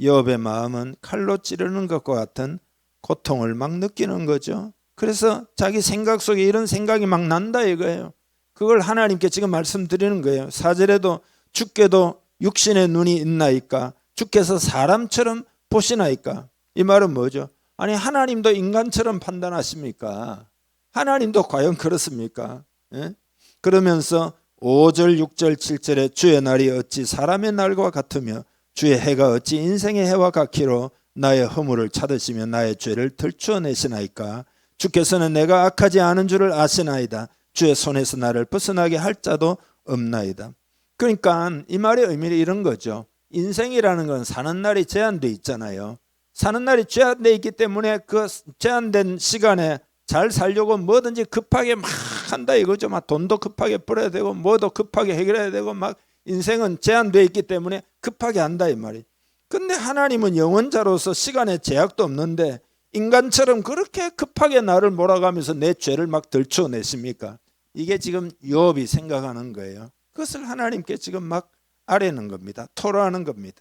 욥의 마음은 칼로 찌르는 것과 같은 고통을 막 느끼는 거죠. 그래서 자기 생각 속에 이런 생각이 막 난다 이거예요. 그걸 하나님께 지금 말씀드리는 거예요. 4절에도 주께도 육신의 눈이 있나이까? 주께서 사람처럼 보시나이까? 이 말은 뭐죠? 아니 하나님도 인간처럼 판단하십니까? 하나님도 과연 그렇습니까? 예? 그러면서 5절, 6절, 7절에 주의 날이 어찌 사람의 날과 같으며 주의 해가 어찌 인생의 해와 같기로 나의 허물을 찾으시며 나의 죄를 들추어내시나이까? 주께서는 내가 악하지 않은 줄을 아시나이다. 주의 손에서 나를 벗어나게 할 자도 없나이다. 그러니까 이 말의 의미는 이런 거죠. 인생이라는 건 사는 날이 제한되어 있잖아요. 사는 날이 제한되어 있기 때문에 그 제한된 시간에 잘 살려고 뭐든지 급하게 막 한다 이거죠. 막 돈도 급하게 벌어야 되고 뭐도 급하게 해결해야 되고 막 인생은 제한되어 있기 때문에 급하게 한다 이 말이에요. 근데 하나님은 영원자로서 시간에 제약도 없는데 인간처럼 그렇게 급하게 나를 몰아가면서 내 죄를 막 들춰내십니까? 이게 지금 욥이 생각하는 거예요. 그것을 하나님께 지금 막 아뢰는 겁니다. 토로하는 겁니다.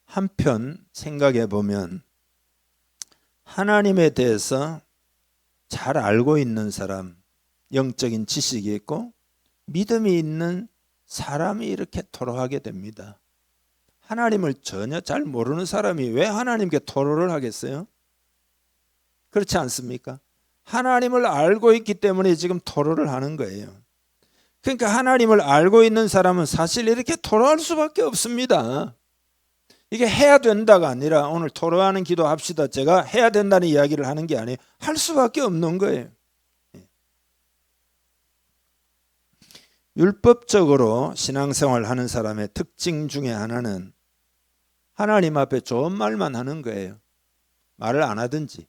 한편 생각해 보면 하나님에 대해서 잘 알고 있는 사람, 영적인 지식이 있고 믿음이 있는 사람이 이렇게 토로하게 됩니다. 하나님을 전혀 잘 모르는 사람이 왜 하나님께 토로를 하겠어요? 그렇지 않습니까? 하나님을 알고 있기 때문에 지금 토로를 하는 거예요. 그러니까 하나님을 알고 있는 사람은 사실 이렇게 토로할 수밖에 없습니다. 이게 해야 된다가 아니라 오늘 토로하는 기도합시다. 제가 해야 된다는 이야기를 하는 게 아니에요. 할 수밖에 없는 거예요. 율법적으로 신앙생활 하는 사람의 특징 중에 하나는 하나님 앞에 좋은 말만 하는 거예요. 말을 안 하든지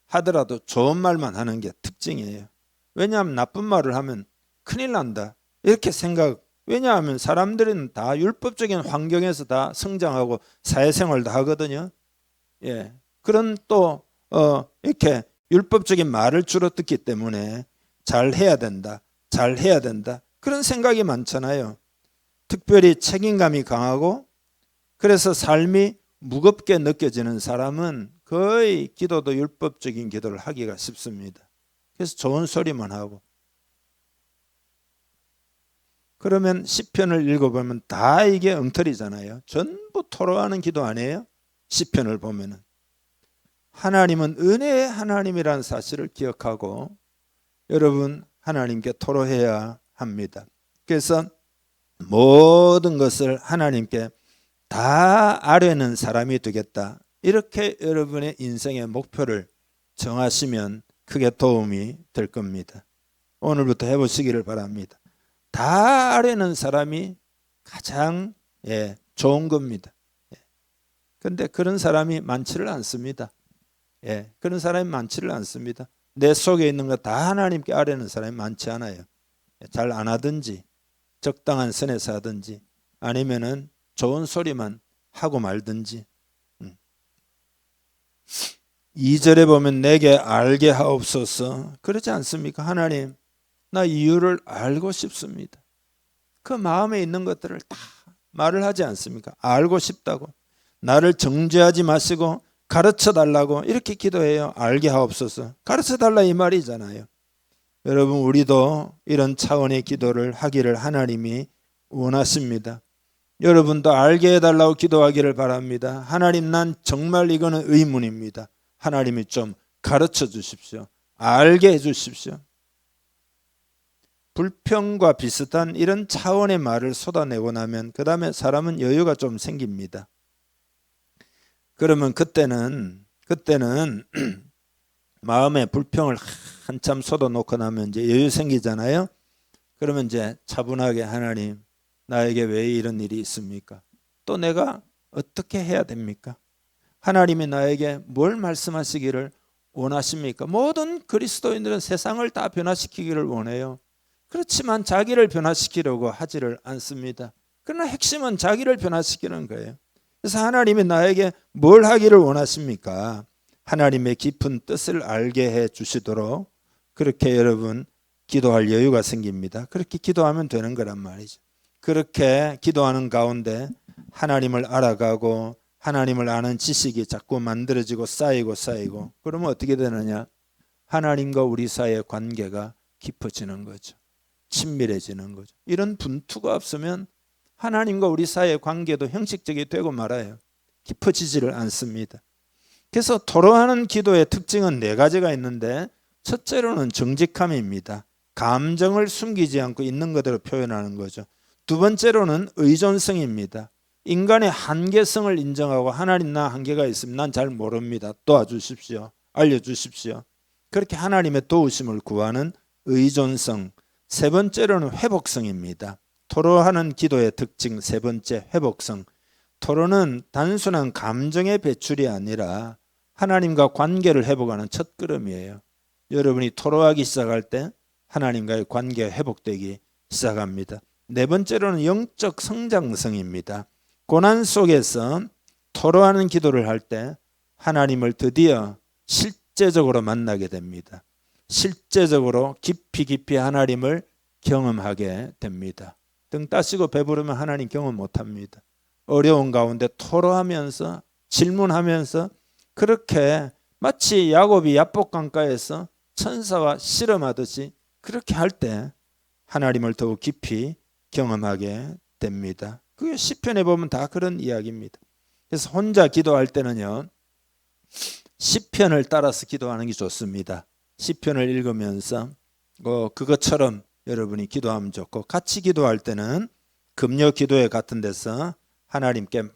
하더라도 좋은 말만 하는 게 특징이에요. 왜냐하면 나쁜 말을 하면 큰일 난다 이렇게 생각. 왜냐하면 사람들은 다 율법적인 환경에서 다 성장하고 사회생활도 하거든요. 예, 그런 또 이렇게 율법적인 말을 주로 듣기 때문에 잘 해야 된다, 잘 해야 된다 그런 생각이 많잖아요. 특별히 책임감이 강하고 그래서 삶이 무겁게 느껴지는 사람은 거의 기도도 율법적인 기도를 하기가 쉽습니다. 그래서 좋은 소리만 하고. 그러면 시편을 읽어보면 다 이게 엉터리잖아요. 전부 토로하는 기도 아니에요? 시편을 보면은. 하나님은 은혜의 하나님이라는 사실을 기억하고 여러분 하나님께 토로해야 합니다. 그래서 모든 것을 하나님께 다 아뢰는 사람이 되겠다. 이렇게 여러분의 인생의 목표를 정하시면 크게 도움이 될 겁니다. 오늘부터 해보시기를 바랍니다. 다 아뢰는 사람이 가장 좋은 겁니다. 그런데 그런 사람이 많지를 않습니다. 그런 사람이 많지를 않습니다. 내 속에 있는 거 다 하나님께 아뢰는 사람이 많지 않아요. 잘 안 하든지 적당한 선에서 하든지 아니면은 좋은 소리만 하고 말든지. 2절에 보면 내게 알게 하옵소서. 그러지 않습니까? 하나님 나 이유를 알고 싶습니다. 그 마음에 있는 것들을 다 말을 하지 않습니까? 알고 싶다고. 나를 정죄하지 마시고 가르쳐 달라고 이렇게 기도해요. 알게 하옵소서. 가르쳐 달라 이 말이잖아요. 여러분 우리도 이런 차원의 기도를 하기를 하나님이 원하십니다. 여러분도 알게 해달라고 기도하기를 바랍니다. 하나님 난 정말 이거는 의문입니다. 하나님이 좀 가르쳐 주십시오. 알게 해 주십시오. 불평과 비슷한 이런 차원의 말을 쏟아내고 나면 그 다음에 사람은 여유가 좀 생깁니다. 그러면 그때는 마음에 불평을 한참 쏟아놓고 나면 이제 여유 생기잖아요. 그러면 이제 차분하게 하나님 나에게 왜 이런 일이 있습니까? 또 내가 어떻게 해야 됩니까? 하나님이 나에게 뭘 말씀하시기를 원하십니까? 모든 그리스도인들은 세상을 다 변화시키기를 원해요. 그렇지만 자기를 변화시키려고 하지를 않습니다. 그러나 핵심은 자기를 변화시키는 거예요. 그래서 하나님이 나에게 뭘 하기를 원하십니까? 하나님의 깊은 뜻을 알게 해 주시도록 그렇게 여러분 기도할 여유가 생깁니다. 그렇게 기도하면 되는 거란 말이죠. 그렇게 기도하는 가운데 하나님을 알아가고 하나님을 아는 지식이 자꾸 만들어지고 쌓이고 그러면 어떻게 되느냐? 하나님과 우리 사이의 관계가 깊어지는 거죠. 친밀해지는 거죠. 이런 분투가 없으면 하나님과 우리 사이의 관계도 형식적이 되고 말아요. 깊어지지를 않습니다. 그래서 토로하는 기도의 특징은 4가지가 있는데 첫째로는 정직함입니다. 감정을 숨기지 않고 있는 그대로 표현하는 거죠. 두 번째로는 의존성입니다. 인간의 한계성을 인정하고 하나님 나 한계가 있으면 난 잘 모릅니다. 도와주십시오. 알려주십시오. 그렇게 하나님의 도우심을 구하는 의존성. 세 번째로는 회복성입니다. 토로하는 기도의 특징 세 번째 회복성. 토로는 단순한 감정의 배출이 아니라 하나님과 관계를 회복하는 첫걸음이에요. 여러분이 토로하기 시작할 때 하나님과의 관계가 회복되기 시작합니다. 네 번째로는 영적 성장성입니다. 고난 속에서 토로하는 기도를 할 때 하나님을 드디어 실제적으로 만나게 됩니다. 실제적으로 깊이 하나님을 경험하게 됩니다. 등 따시고 배부르면 하나님 경험 못합니다. 어려운 가운데 토로하면서 질문하면서 그렇게 마치 야곱이 야복 강가에서 천사와 씨름하듯이 그렇게 할 때 하나님을 더욱 깊이 경험하게 됩니다. 그게 시편에 보면 다 그런 이야기입니다. 그래서 혼자 기도할 때는요, 시편을 따라서 기도하는 게 좋습니다. 시편을 읽으면서 그것처럼 여러분이 기도하면 좋고, 같이 기도할 때는 금요 기도회 같은 데서 하나님께 막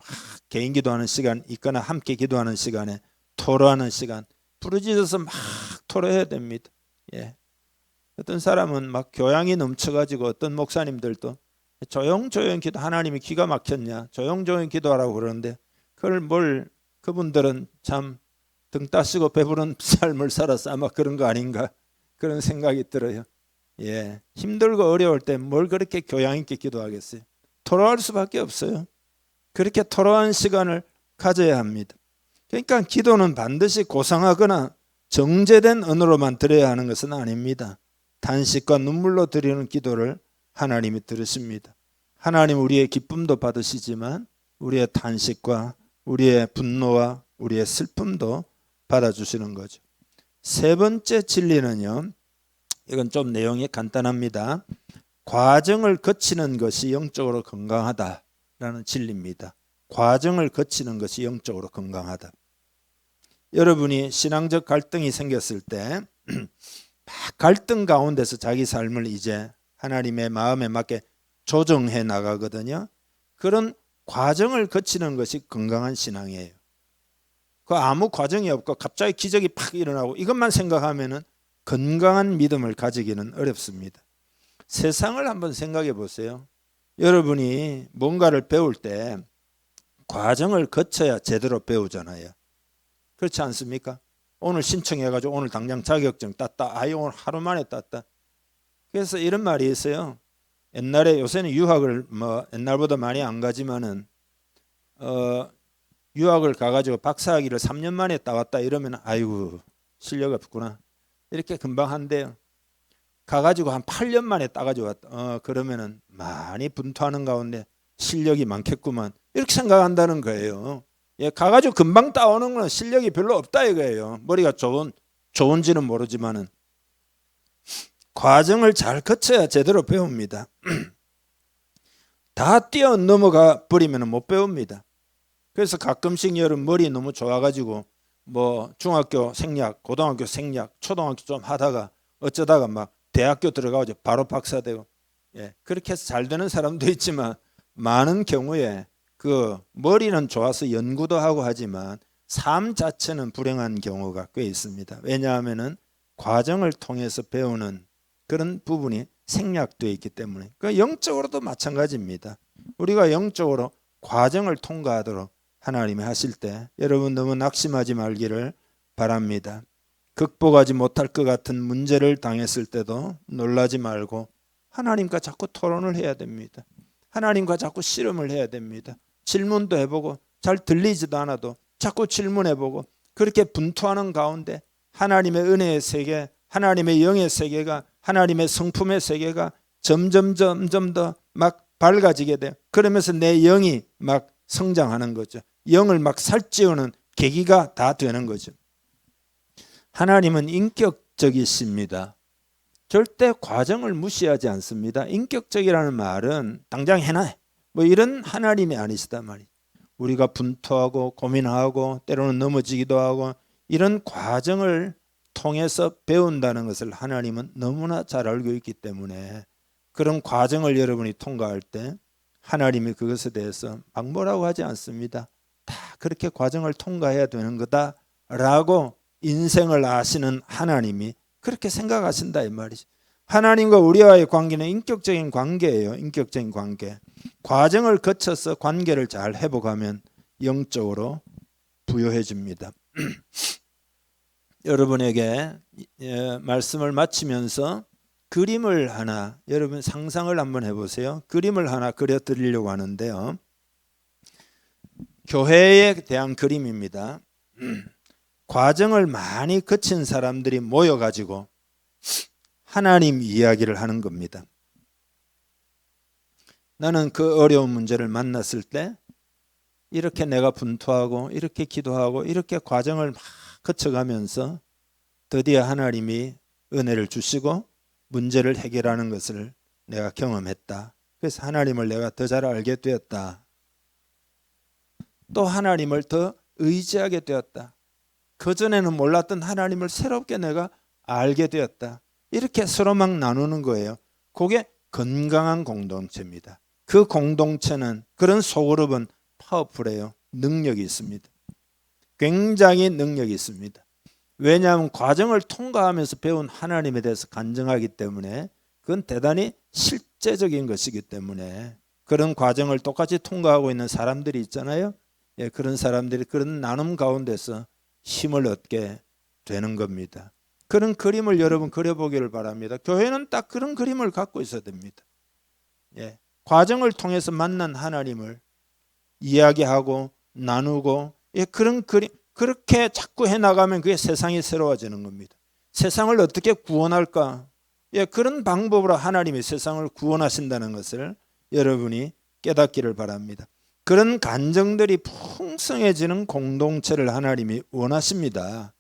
개인 기도하는 시간 있거나 함께 기도하는 시간에 토로하는 시간, 부르짖어서 막 토로해야 됩니다. 예. 어떤 사람은 막 교양이 넘쳐가지고 어떤 목사님들도 조용조용 기도, 하나님이 기가 막혔냐, 조용조용 기도하라고 그러는데 그분들은 참 등 따시고 배부른 삶을 살아서 아마 그런 거 아닌가, 그런 생각이 들어요. 예, 힘들고 어려울 때 뭘 그렇게 교양 있게 기도하겠어요. 토로할 수밖에 없어요. 그렇게 토로한 시간을 가져야 합니다. 그러니까 기도는 반드시 고상하거나 정제된 언어로만 드려야 하는 것은 아닙니다. 탄식과 눈물로 드리는 기도를 하나님이 들으십니다. 하나님 우리의 기쁨도 받으시지만 우리의 탄식과 우리의 분노와 우리의 슬픔도 받아주시는 거죠. 세 번째 진리는요, 이건 좀 내용이 간단합니다. 과정을 거치는 것이 영적으로 건강하다라는 진리입니다. 과정을 거치는 것이 영적으로 건강하다. 여러분이 신앙적 갈등이 생겼을 때 갈등 가운데서 자기 삶을 이제 하나님의 마음에 맞게 조정해 나가거든요. 그런 과정을 거치는 것이 건강한 신앙이에요. 그 아무 과정이 없고 갑자기 기적이 팍 일어나고 이것만 생각하면은 건강한 믿음을 가지기는 어렵습니다. 세상을 한번 생각해 보세요. 여러분이 뭔가를 배울 때 과정을 거쳐야 제대로 배우잖아요. 그렇지 않습니까? 오늘 신청해가지고 오늘 당장 자격증 땄다. 오늘 하루 만에 땄다. 그래서 이런 말이 있어요. 옛날에, 요새는 유학을 옛날보다 많이 안 가지만은 유학을 가가지고 박사학위를 3년 만에 따왔다 이러면 아이고 실력 없구나 이렇게 금방 한대요. 가가지고 한 8년 만에 따가지고 왔다. 그러면은 많이 분투하는 가운데 실력이 많겠구만 이렇게 생각한다는 거예요. 예, 가가지고 금방 따오는 건 실력이 별로 없다 이거예요. 머리가 좋은지는 모르지만은 과정을 잘 거쳐야 제대로 배웁니다. 다 뛰어넘어가 버리면 못 배웁니다. 그래서 가끔씩 여러분 머리 너무 좋아가지고 중학교 생략, 고등학교 생략, 초등학교 좀 하다가 어쩌다가 막 대학교 들어가가지고 바로 박사 되고, 예, 그렇게 해서 잘 되는 사람도 있지만 많은 경우에 그 머리는 좋아서 연구도 하고 하지만 삶 자체는 불행한 경우가 꽤 있습니다. 왜냐하면은 과정을 통해서 배우는 그런 부분이 생략되어 있기 때문에. 그 영적으로도 마찬가지입니다. 우리가 영적으로 과정을 통과하도록 하나님이 하실 때 여러분 너무 낙심하지 말기를 바랍니다. 극복하지 못할 것 같은 문제를 당했을 때도 놀라지 말고 하나님과 자꾸 토론을 해야 됩니다. 하나님과 자꾸 씨름을 해야 됩니다. 질문도 해보고 잘 들리지도 않아도 자꾸 질문해보고 그렇게 분투하는 가운데 하나님의 은혜의 세계, 하나님의 영의 세계가, 하나님의 성품의 세계가 점점 더 막 밝아지게 돼요. 그러면서 내 영이 막 성장하는 거죠. 영을 막 살찌우는 계기가 다 되는 거죠. 하나님은 인격적이십니다. 절대 과정을 무시하지 않습니다. 인격적이라는 말은 당장 해놔 이런 하나님이 아니시단 말이에요. 우리가 분투하고 고민하고 때로는 넘어지기도 하고 이런 과정을 통해서 배운다는 것을 하나님은 너무나 잘 알고 있기 때문에 그런 과정을 여러분이 통과할 때 하나님이 그것에 대해서 막 뭐라고 하지 않습니다. 다 그렇게 과정을 통과해야 되는 거다라고 인생을 아시는 하나님이 그렇게 생각하신다 이 말이죠. 하나님과 우리와의 관계는 인격적인 관계예요. 인격적인 관계. 과정을 거쳐서 관계를 잘 회복하면 영적으로 부유해집니다. 여러분에게 말씀을 마치면서 그림을 하나, 여러분 상상을 한번 해보세요. 그림을 하나 그려드리려고 하는데요. 교회에 대한 그림입니다. 과정을 많이 거친 사람들이 모여가지고 하나님 이야기를 하는 겁니다. 나는 그 어려운 문제를 만났을 때 이렇게 내가 분투하고 이렇게 기도하고 이렇게 과정을 막 거쳐가면서 드디어 하나님이 은혜를 주시고 문제를 해결하는 것을 내가 경험했다. 그래서 하나님을 내가 더 잘 알게 되었다. 또 하나님을 더 의지하게 되었다. 그전에는 몰랐던 하나님을 새롭게 내가 알게 되었다. 이렇게 서로 막 나누는 거예요. 그게 건강한 공동체입니다. 그 공동체는, 그런 소그룹은 파워풀해요. 능력이 있습니다. 굉장히 능력이 있습니다. 왜냐하면 과정을 통과하면서 배운 하나님에 대해서 간증하기 때문에, 그건 대단히 실제적인 것이기 때문에, 그런 과정을 똑같이 통과하고 있는 사람들이 있잖아요. 예, 그런 사람들이 그런 나눔 가운데서 힘을 얻게 되는 겁니다. 그런 그림을 여러분 그려보기를 바랍니다. 교회는 딱 그런 그림을 갖고 있어야 됩니다. 예, 과정을 통해서 만난 하나님을 이야기하고 나누고, 예, 그런 그림, 그렇게 자꾸 해나가면 그게 세상이 새로워지는 겁니다. 세상을 어떻게 구원할까? 예, 그런 방법으로 하나님이 세상을 구원하신다는 것을 여러분이 깨닫기를 바랍니다. 그런 간증들이 풍성해지는 공동체를 하나님이 원하십니다.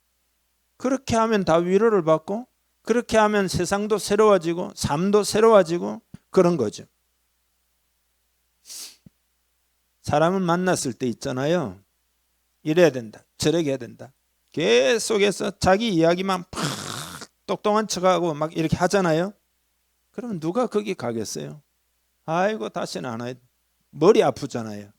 그렇게 하면 다 위로를 받고, 그렇게 하면 세상도 새로워지고 삶도 새로워지고 그런 거죠. 사람을 만났을 때 있잖아요. 이래야 된다, 저래야 해야 된다. 계속해서 자기 이야기만 팍 똑똑한 척하고 막 이렇게 하잖아요. 그러면 누가 거기 가겠어요? 아이고 다시는 안 해야 돼. 머리 아프잖아요.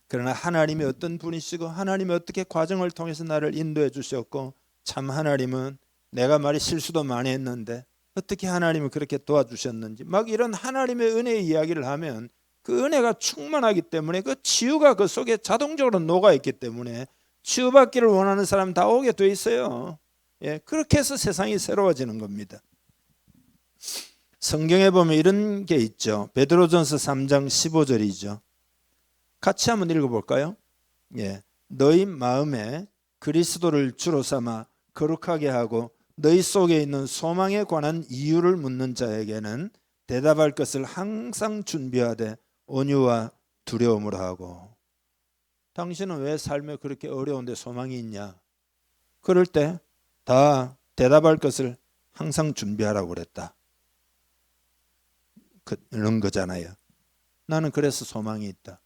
그러나 하나님이 어떤 분이시고 하나님이 어떻게 과정을 통해서 나를 인도해 주셨고, 참 하나님은 내가 말이 실수도 많이 했는데 어떻게 하나님은 그렇게 도와주셨는지, 막 이런 하나님의 은혜의 이야기를 하면 그 은혜가 충만하기 때문에 그 치유가 그 속에 자동적으로 녹아있기 때문에 치유받기를 원하는 사람 다 오게 돼 있어요. 예, 그렇게 해서 세상이 새로워지는 겁니다. 성경에 보면 이런 게 있죠. 베드로전서 3장 15절이죠. 같이 한번 읽어볼까요? 예, 너희 마음에 그리스도를 주로 삼아 거룩하게 하고 너희 속에 있는 소망에 관한 이유를 묻는 자에게는 대답할 것을 항상 준비하되 온유와 두려움으로 하고. 당신은 왜 삶에 그렇게 어려운데 소망이 있냐? 그럴 때 다 대답할 것을 항상 준비하라고 그랬다. 그런 거잖아요. 나는 그래서 소망이 있다.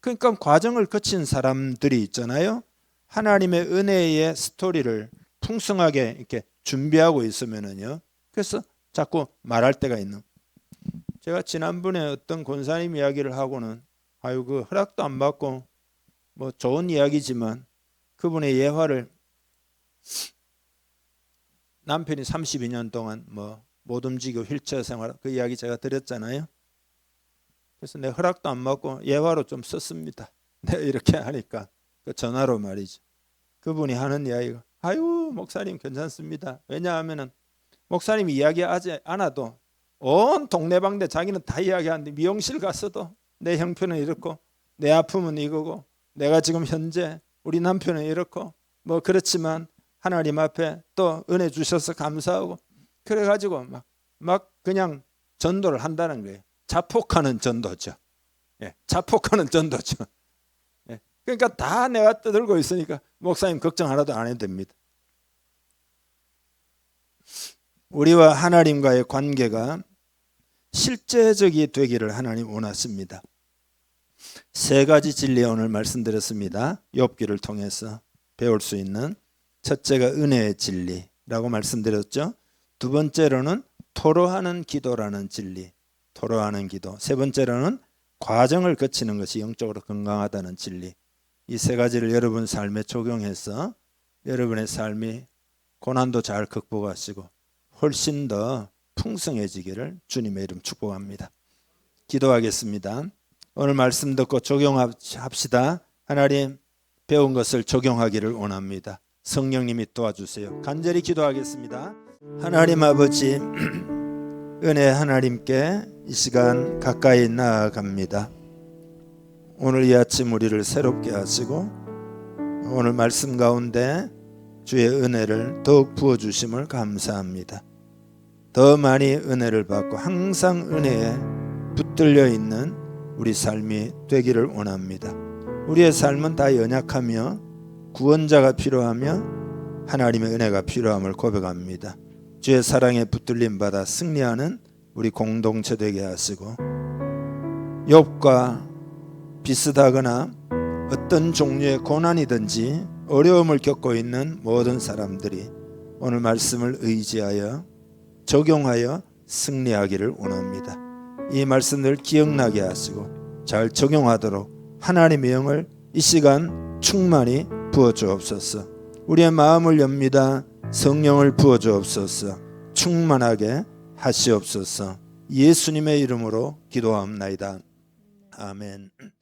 그러니까 과정을 거친 사람들이 있잖아요. 하나님의 은혜의 스토리를 풍성하게 이렇게 준비하고 있으면은요. 그래서 자꾸 말할 때가 있는. 제가 지난번에 어떤 권사님 이야기를 하고는 아유 그 허락도 안 받고 뭐 좋은 이야기지만 그분의 예화를 남편이 32년 동안 뭐 못 움직이고 휠체어 생활, 그 이야기 제가 드렸잖아요. 그래서 내 허락도 안 받고 예화로 좀 썼습니다. 내가 이렇게 하니까 그 전화로 말이죠. 그분이 하는 이야기가 아유 목사님 괜찮습니다. 왜냐하면은 목사님이 이야기하지 않아도 온 동네방네 자기는 다 이야기하는데, 미용실 갔어도 내 형편은 이렇고 내 아픔은 이거고 내가 지금 현재 우리 남편은 이렇고 뭐 그렇지만 하나님 앞에 또 은혜 주셔서 감사하고, 그래가지고 막 그냥 전도를 한다는 거예요. 자폭하는 전도죠. 예, 자폭하는 전도죠. 예, 그러니까 다 내가 떠들고 있으니까 목사님 걱정 하나도 안 해도 됩니다. 우리와 하나님과의 관계가 실제적이 되기를 하나님 원하십니다. 세 가지 진리 오늘 말씀드렸습니다. 욥기를 통해서 배울 수 있는, 첫째가 은혜의 진리라고 말씀드렸죠. 두 번째로는 토로하는 기도라는 진리, 토로하는 기도. 세 번째로는 과정을 거치는 것이 영적으로 건강하다는 진리. 이 세 가지를 여러분 삶에 적용해서 여러분의 삶이 고난도 잘 극복하시고 훨씬 더 풍성해지기를 주님의 이름 축복합니다. 기도하겠습니다. 오늘 말씀 듣고 적용합시다. 하나님, 배운 것을 적용하기를 원합니다. 성령님이 도와주세요. 간절히 기도하겠습니다. 하나님 아버지, 은혜 하나님께 이 시간 가까이 나아갑니다. 오늘 이 아침 우리를 새롭게 하시고 오늘 말씀 가운데 주의 은혜를 더욱 부어주심을 감사합니다. 더 많이 은혜를 받고 항상 은혜에 붙들려 있는 우리 삶이 되기를 원합니다. 우리의 삶은 다 연약하며 구원자가 필요하며 하나님의 은혜가 필요함을 고백합니다. 주의 사랑에 붙들림 받아 승리하는 우리 공동체 되게 하시고, 욥과 비슷하거나 어떤 종류의 고난이든지 어려움을 겪고 있는 모든 사람들이 오늘 말씀을 의지하여 적용하여 승리하기를 원합니다. 이 말씀을 기억나게 하시고 잘 적용하도록 하나님의 영을 이 시간 충만히 부어주옵소서. 우리의 마음을 엽니다. 성령을 부어주옵소서. 충만하게 하시옵소서. 예수님의 이름으로 기도합나이다. 아멘.